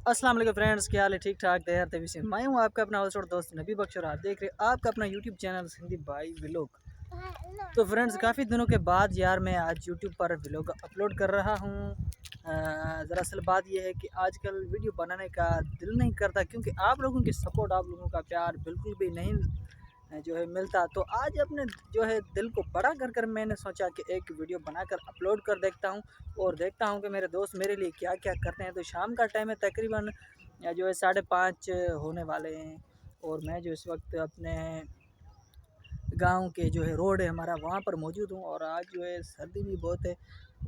अस्सलाम वालेकुम फ्रेंड्स, क्या हाल है? ठीक ठाक तैयार तभी से मैं हूँ आपका अपना होस्ट और दोस्त नबी बख्श और आप देख रहे हैं आपका अपना यूट्यूब चैनल सिंधी भाई व्लॉग। तो फ्रेंड्स काफ़ी दिनों के बाद यार मैं आज यूट्यूब पर व्लॉग अपलोड कर रहा हूँ। दरअसल बात यह है कि आजकल वीडियो बनाने का दिल नहीं करता क्योंकि आप लोगों की सपोर्ट, आप लोगों का प्यार बिल्कुल भी नहीं जो है मिलता। तो आज अपने जो है दिल को बड़ा कर मैंने सोचा कि एक वीडियो बनाकर अपलोड कर देखता हूँ और देखता हूँ कि मेरे दोस्त मेरे लिए क्या क्या करते हैं। तो शाम का टाइम है, तकरीबन जो है 5:30 होने वाले हैं और मैं जो इस वक्त अपने गांव के जो है रोड है हमारा वहाँ पर मौजूद हूँ। और आज जो है सर्दी भी बहुत है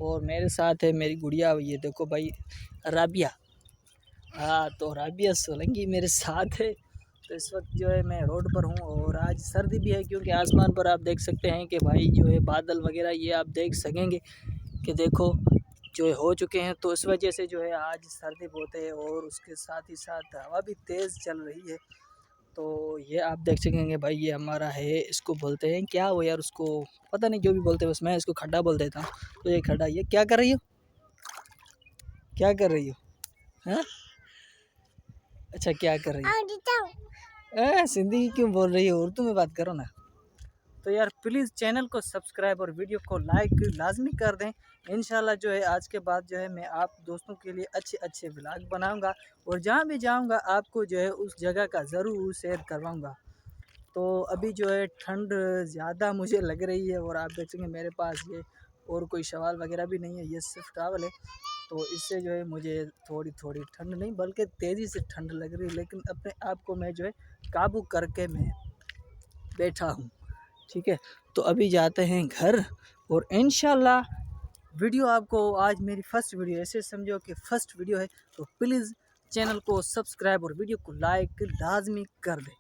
और मेरे साथ है मेरी गुड़िया, ये देखो भाई राबिया। हाँ, तो राबिया सोलंकी मेरे साथ है। तो इस वक्त जो है मैं रोड पर हूँ और आज सर्दी भी है क्योंकि आसमान पर आप देख सकते हैं कि भाई जो है बादल वगैरह ये आप देख सकेंगे कि देखो जो है हो चुके हैं। तो इस वजह से जो है आज सर्दी बहुत है और उसके साथ ही साथ हवा भी तेज़ चल रही है। तो ये आप देख सकेंगे भाई, ये हमारा है, इसको बोलते हैं क्या वो यार, उसको पता नहीं जो भी बोलते हैं, बस मैं इसको खड्डा बोल देता हूँ। तो ये खड्डा, ये क्या कर रही हो, क्या कर रही हो? हाँ, अच्छा क्या कर रही हो? सिंधी क्यों बोल रही हो, उर्दू में बात करो ना। तो यार प्लीज़ चैनल को सब्सक्राइब और वीडियो को लाइक लाजमी कर दें। इंशाल्लाह जो है आज के बाद जो है मैं आप दोस्तों के लिए अच्छे अच्छे व्लॉग बनाऊंगा और जहाँ भी जाऊंगा आपको जो है उस जगह का ज़रूर शेयर करवाऊंगा। तो अभी जो है ठंड ज़्यादा मुझे लग रही है और आप देखेंगे मेरे पास ये और कोई सवाल वगैरह भी नहीं है, ये सिर्फ टावल है। तो इससे जो है मुझे थोड़ी थोड़ी ठंड नहीं बल्कि तेज़ी से ठंड लग रही है, लेकिन अपने आप को मैं जो है काबू करके मैं बैठा हूँ। ठीक है, तो अभी जाते हैं घर और इंशाल्लाह वीडियो आपको आज मेरी फ़र्स्ट वीडियो, ऐसे समझो कि फ़र्स्ट वीडियो है। तो प्लीज़ चैनल को सब्सक्राइब और वीडियो को लाइक लाजमी कर दें।